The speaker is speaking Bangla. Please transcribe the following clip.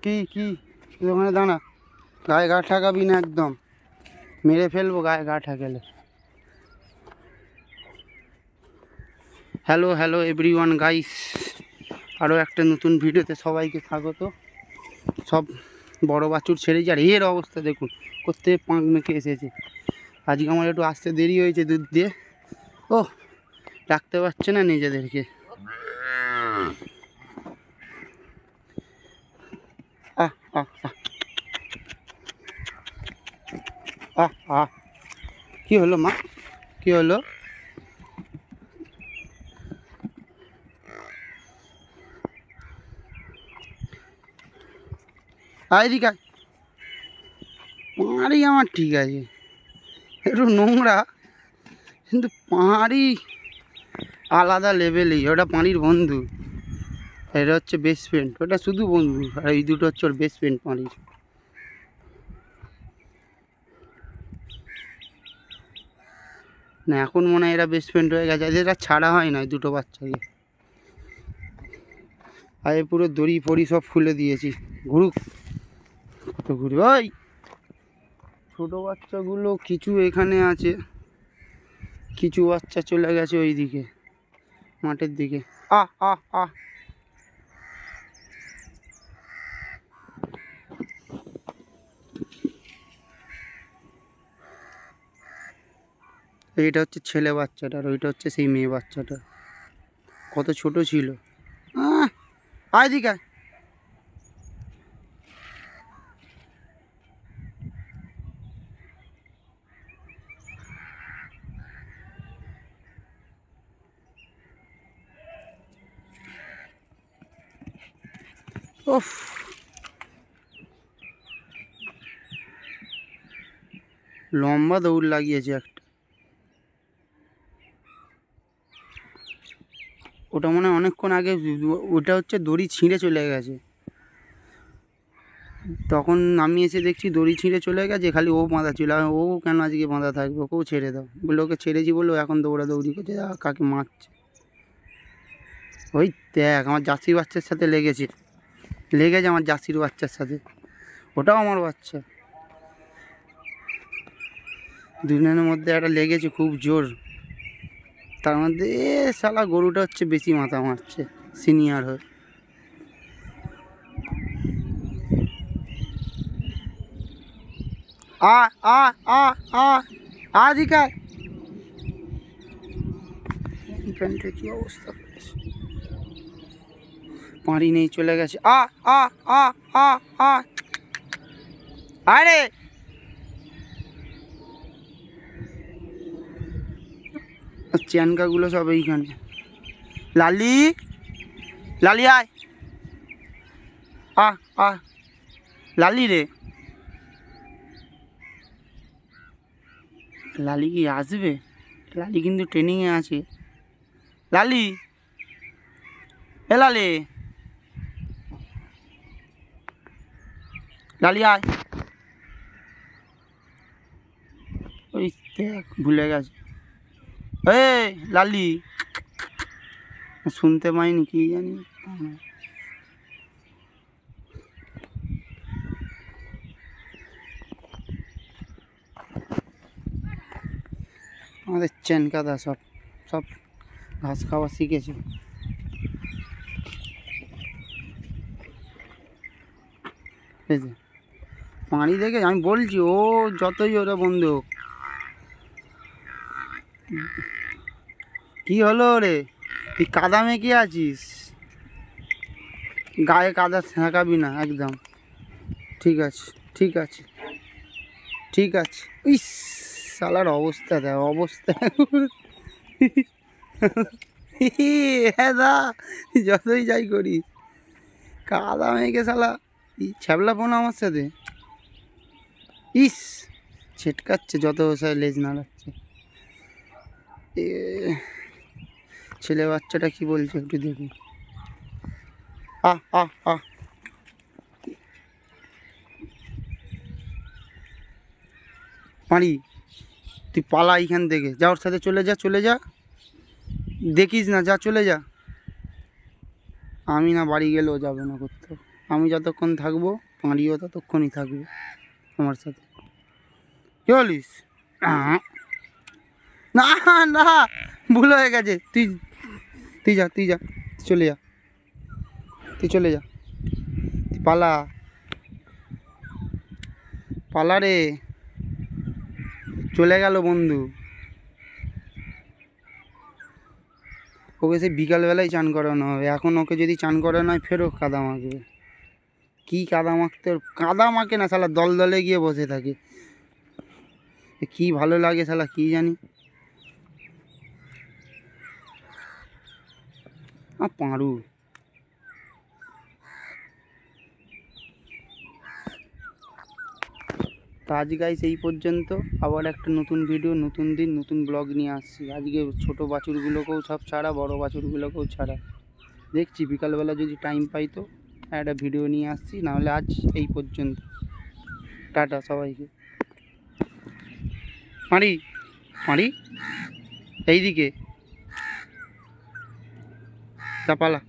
কি কি ওখানে দাঁড়া, গায়ে গা ঠাকাবি না, একদম মেরে ফেলবো গায়ে গা ঠাকালে। হ্যালো হ্যালো এভরিওয়ান গাইস, আরও একটা নতুন ভিডিওতে সবাইকে স্বাগত। সব বড় বাছুর ছেড়েছি, আর এর অবস্থা দেখুন, করতে পাঁক মেখে এসেছে। আজকে আমার একটু আসতে দেরি হয়েছে দুধ দিয়ে, ও রাখতে পারছে না নিজেদেরকে। আহ আহ আহ আহ আহ কী হলো মা, কী হলো? এদিকে পাহাড়ি আমার ঠিক আছে, একটু নোংরা, কিন্তু পাহাড়ি আলাদা লেভেলেই। ওটা পানির বন্ধু, এটা হচ্ছে বেস্ট ফ্রেন্ড। ওটা শুধু বন্ধু, আর এই দুটো হচ্ছে ওর বেস্ট ফ্রেন্ড পানির। না এখন মনে হয় এরা বেস্ট ফ্রেন্ড হয়ে গেছে, এরা ছাড়া হয় না দুটো বাচ্চাকে। আর পুরো দড়ি ফড়ি সব খুলে দিয়েছি, ঘুরুক কত ঘুরবে। ওই ছোটো বাচ্চাগুলো কিছু এখানে আছে, কিছু বাচ্চা চলে গেছে ওই দিকে মাঠের দিকে। আহ আহ আহ এইটা হচ্ছে ছেলে বাচ্চাটা, আর ওইটা হচ্ছে সেই মেয়ে বাচ্চাটা, কত ছোট ছিল। আয় দিকে, ওফ লম্বা দৌড় লাগিয়েছে একটা। ওটা মনে হয় অনেকক্ষণ আগে, ওটা হচ্ছে দড়ি ছিঁড়ে চলে গেছে, তখন আমি এসে দেখছি দড়ি ছিঁড়ে চলে গেছে, খালি ও বাঁধা ছিল। ও কেন আজকে বাঁধা থাকবে, ওকেও ছেড়ে দাও বলে ওকে ছেড়েছি বলে এখন দৌড়াদৌড়ি করছে, কাকে মারছে। ওই দেখ আমার জার্সির বাচ্চার সাথে লেগেছে আমার জার্সির বাচ্চার সাথে, ওটাও আমার বাচ্চা। দুজনের মধ্যে একটা লেগেছে খুব জোর, তার মধ্যে শালা গরুটা হচ্ছে বেশি মাথা মারছে সিনিয়র হয়ে। আ আ আ আ আদিকা প্যান্টে কি অবস্থা, পানি নেই চলে গেছে। আ আ আ আ আ আরে চ্যানকাগুলো সব এইখানে। লালি লালি আয়, আহ আহ লালি রে, লালি কি আসবে? লালি কিন্তু ট্রেনিংয়ে আছে। লালি এ লালি, লালি আয়। ওই দেখ ভুলে গেছে। এই লালি শুনতে পাইনি কি জানি। আমাদের চেনকাদা সব সব ঘাস খাওয়া শিখেছে। এই যে পানি দেখে আমি বলছি, ও যতই ওরা বন্ধু। কি হলো রে, তুই কাদা মেখে আছিস, গায়ে কাদা ছেঁকাবি না একদম। ঠিক আছে ঠিক আছে ঠিক আছে। ইস শালার অবস্থা দেখ, অবস্থা হ্যাঁ দা, যতই যাই করি কাদা মেখে শালা ছ্যাবলা ফোন আমার সাথে। ইস ছেটকাচ্ছে যত লেজ নাড়াচ্ছে। ছেলে বাচ্চাটা কি বলছে একটু দেখি। আহ আহ আহ পারি, তুই পালা এইখান থেকে, যা ওর সাথে চলে যা, চলে যা, দেখিস না, যা চলে যা। আমি না বাড়ি গেলেও যাবে না করতে, আমি যতক্ষণ থাকবো পাঁড়িও ততক্ষণই থাকবে আমার সাথে। কি বলিস? না না, ভুল হয়ে গেছে। তুই তুই যা, তুই যা, চলে যা, তুই চলে যা, তুই পালা, পালা রে। চলে গেল বন্ধু। ওকে সে বিকালবেলায় চান করানো হবে, এখন ওকে যদি চান করানো হয় ফেরও কাদা মাখবে। কী কাদা মাখতে, কাদা মাখে না শালা, দল দলে গিয়ে বসে থাকে। কী ভালো লাগে শালা, কী জানি। পাঁড়ু। তো আজ গাইস এই পর্যন্ত। আবার একটা নতুন ভিডিও, নতুন দিন, নতুন ব্লগ নিয়ে আসছি। আজকে ছোটো বাছুরগুলোকেও সব ছাড়া, বড় বাছুরগুলোকেও ছাড়া। দেখছি বিকালবেলা যদি টাইম পাই তো একটা ভিডিও নিয়ে আসছি, নাহলে আজ এই পর্যন্ত। টাটা সবাইকে। পাঁড়ি, পাঁড়ি, এইদিকে চাপালা।